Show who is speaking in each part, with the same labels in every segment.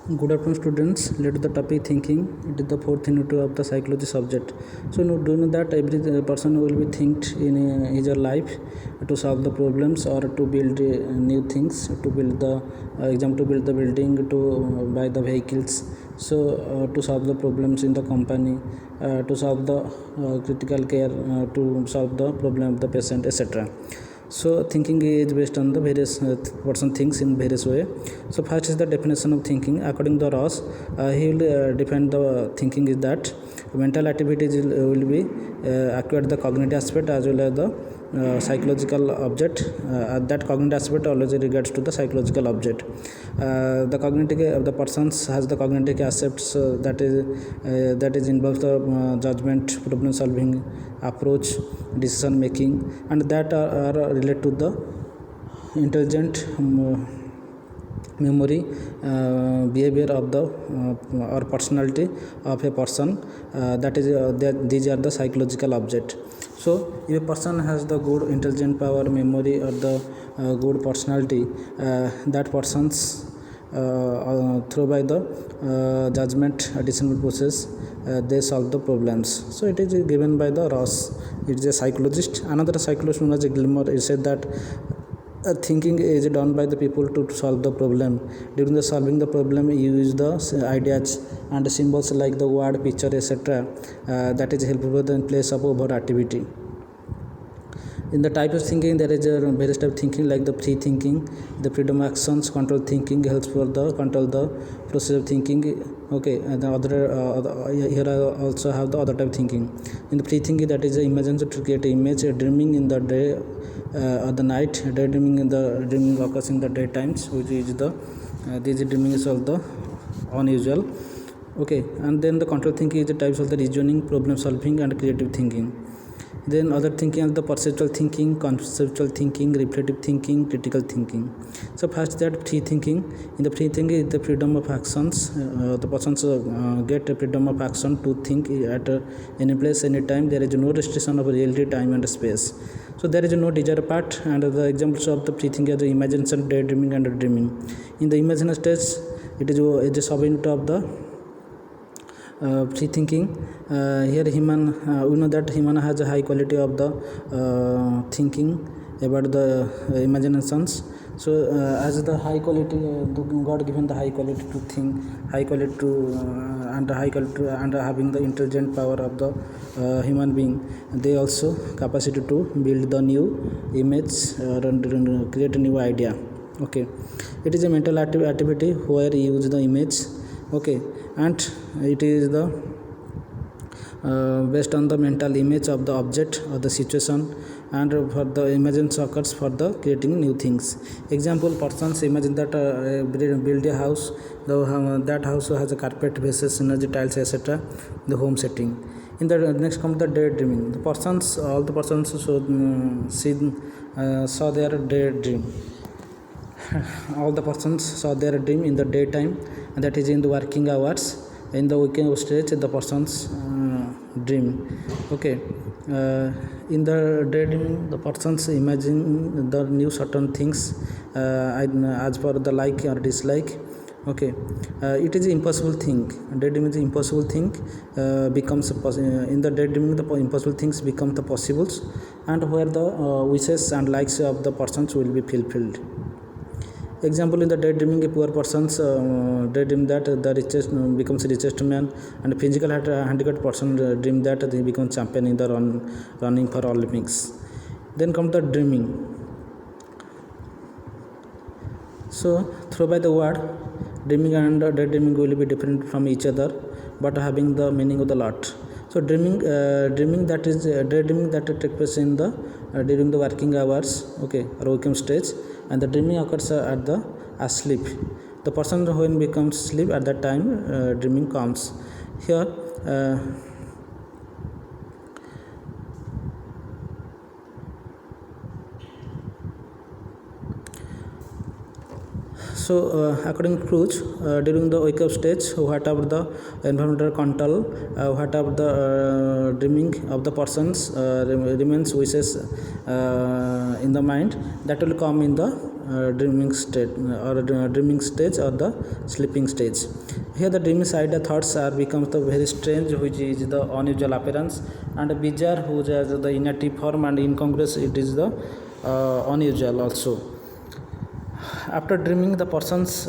Speaker 1: Good afternoon, students. Let the topic thinking. It is the fourth unit of the psychology subject. So, do you know that every person will be think in his life to solve the problems or to build new things, to build the to build the building, to buy the vehicles. So, to solve the problems in the company, to solve the critical care, to solve the problem of the patient, etc. So thinking is based on the various person thinks in various way. So first is the definition of thinking. According to Ross, he will define the thinking is that mental activities will be acquired the cognitive aspect as well as the psychological object. That cognitive aspect always regards to the psychological object. The cognitive the persons has the cognitive aspects that is involves the judgment, problem solving, approach, decision making, and that are related to the intelligent memory, behavior of the or personality of a person. These are the psychological object. So if a person has the good intelligent power, memory, or the good personality, that person's through by the judgment decision process, they solve the problems. So it is given by the Ross. It is a psychologist. Another psychologist known as Gilmore, he said that thinking is done by the people to solve the problem. During the solving the problem, you use the ideas and symbols like the word, picture, etc. That is helpful in place of over activity. In the type of thinking, there is a various type of thinking like the free thinking, the freedom actions, control thinking helps for the control the process of thinking. Okay, and the other here I also have the other type of thinking. In the free thinking, that is the imagine to create an image, dreaming in the day or the night, daydreaming in the dreaming occurs in the day times, which is the this dreaming is all the unusual. Okay, and then the control thinking is the types of the reasoning, problem solving, and creative thinking. Then other thinking are the perceptual thinking, conceptual thinking, reflective thinking, critical thinking. So first that free thinking. In the free thinking is the freedom of actions. The persons get a freedom of action to think at any place, any time. There is no restriction of reality, time, and space. So there is no desire part. And the examples of the free thinking are the imagination, daydreaming, and dreaming. In the imagination stage, it is a sub-unit of the free thinking. Here human we know that human has a high quality of the thinking about the imaginations. So as the high quality, God given the high quality to think, high quality to and high quality to, and having the intelligent power of the human being, they also capacity to build the new image and create a new idea. Okay, it is a mental activity where you use the image. Okay, and it is the based on the mental image of the object or the situation, and for the images occurs for the creating new things. Example, persons imagine that build a house. That house has a carpet, bases, energy, tiles, etc. The home setting. In the next comes the daydreaming. The persons, all the persons saw their daydream. All the persons saw their dream in the daytime, and that is in the working hours. In the weekend stage, the persons dream. Okay, in the daydreaming, the persons imagine the new certain things as per the like or dislike. Okay, it is an impossible thing. Daydreaming is an impossible thing becomes in the daydreaming, the impossible things become the possibles, and where the wishes and likes of the persons will be fulfilled. Example, in the daydreaming, a poor person's daydream that the richest becomes the richest man, and a physical handicapped person dream that they become champion in the running for Olympics. Then comes the dreaming. So through by the word, dreaming and daydreaming will be different from each other, but having the meaning of the lot. So dreaming that is daydreaming that takes place in the during the working hours, okay, or waking stage, and the dreaming occurs at the asleep. The person when becomes sleep at that time, dreaming comes. Here so according to Crouch, during the wake up stage, whatever the environmental control, whatever the dreaming of the persons remains wishes in the mind, that will come in the dreaming state or dreaming stage or the sleeping stage. Here the dreaming idea thoughts are becomes the very strange, which is the unusual appearance, and bizarre, which has the inactive form, and incongruous, it is the unusual also. After dreaming, the persons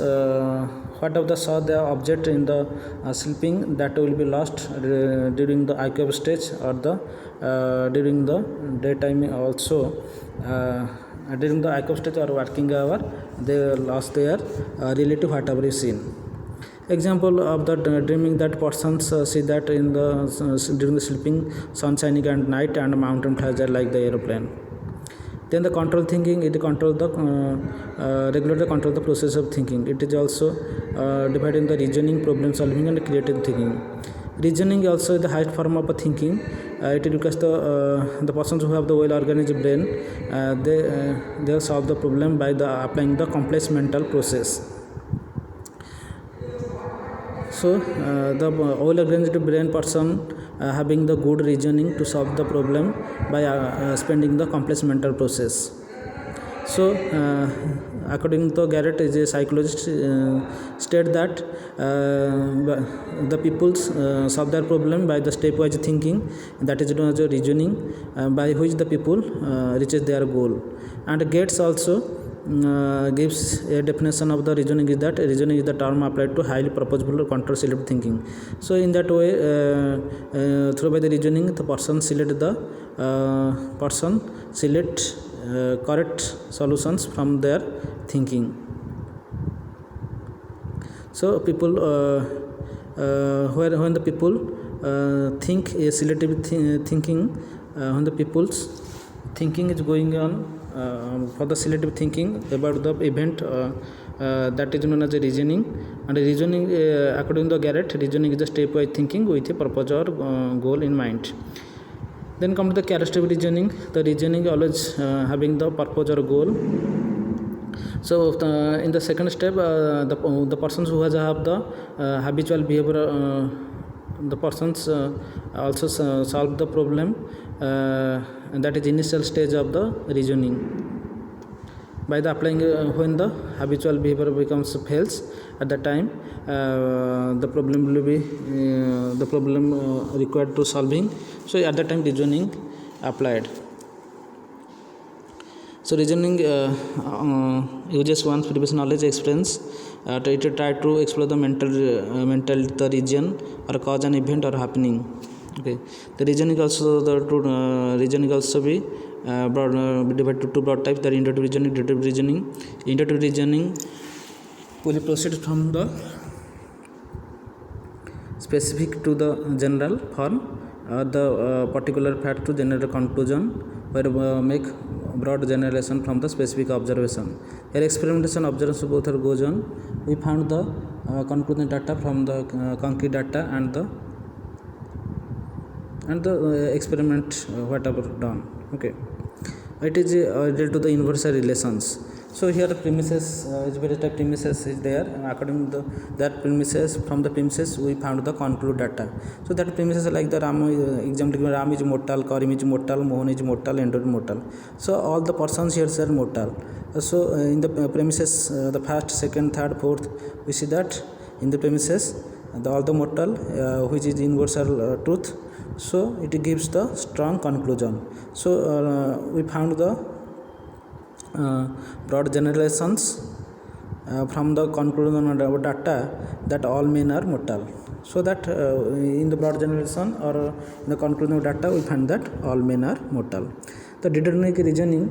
Speaker 1: whatever the saw the object in the sleeping, that will be lost during the IQF stage or the during the daytime also. During the IQF stage or working hour, they lost their relative whatever is seen. Example of the dreaming, that persons see that in the during the sleeping, sun shining at night and mountain flies are like the aeroplane. Then the control thinking, it control the regular control the process of thinking. It is also divided in the reasoning, problem solving, and creative thinking. Reasoning also is the highest form of thinking. It requires the persons who have the well organized brain. They solve the problem by the applying the complex mental process. So the well organized brain person having the good reasoning to solve the problem by spending the complex mental process. So according to Garrett, is a psychologist, state that the people solve their problem by the stepwise thinking, that is known as reasoning, by which the people reaches their goal. And Gates also gives a definition of the reasoning, is that reasoning is the term applied to highly proposable or control selective thinking. So in that way, through by the reasoning, the person select correct solutions from their thinking. So people when the people think a selective thinking, when the people's thinking is going on for the selective thinking about the event, that is known as a reasoning. And reasoning, according to Garrett, reasoning is the stepwise thinking with a purpose or goal in mind. Then come to the characteristic reasoning. The reasoning always having the purpose or goal. So in the second step, the persons who have the habitual behavior, the persons also solve the problem, and that is initial stage of the reasoning. By the applying when the habitual behavior becomes fails, at that time the problem will be the problem required to solving. So at that time reasoning applied. So reasoning uses one's previous knowledge experience to try to explore the mental the region or cause an event or happening. Okay, the reasoning also reasoning also be divided to two broad types: the inductive reasoning, deductive reasoning. Inductive reasoning will proceed from the specific to the general form, the particular fact to general conclusion, where make broad generalization from the specific observation. Here experimentation observation both are goes on. We found the conclusion data from the concrete data and the experiment whatever done. Okay, it is related to the universal relations. So here the premises is various type premises is there, and according to that premises, from the premises we found the conclude data. So that premises like the Ram example, Ram is mortal, Karim is mortal, Mohan is mortal, Andrew is mortal. So all the persons here are mortal. So in the premises, the first, second, third, fourth, we see that in the premises all the mortal, which is universal truth. So it gives the strong conclusion. So we found the broad generalizations from the conclusion of data that all men are mortal. So that in the broad generalization or in the conclusion of data, we find that all men are mortal. The deterministic reasoning,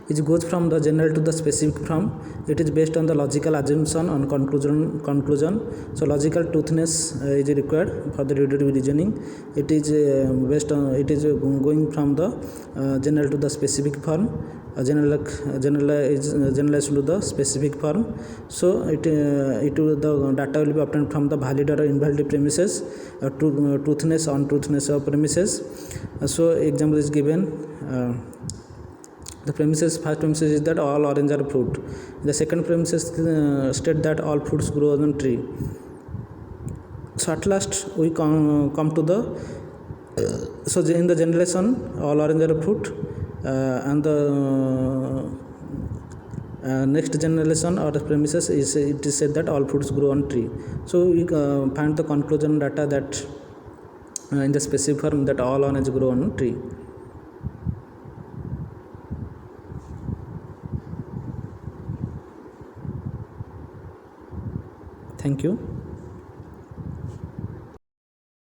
Speaker 1: it goes from the general to the specific form. It is based on the logical assumption on conclusion. So logical truthness is required for the deductive reasoning. It is based on, it is going from the general to the specific form. Generalized to the specific form. So the data will be obtained from the valid or invalid premises, truthness, untruthness of premises. So example is given. The premises, first premises is that all orange are fruit. The second premises state that all fruits grow on tree. So at last we come to the so in the generalization all orange are fruit. and the next generation or premises is it is said that all fruits grow on tree. So we find the conclusion data that in the specific form that all orange grow on tree. Thank you.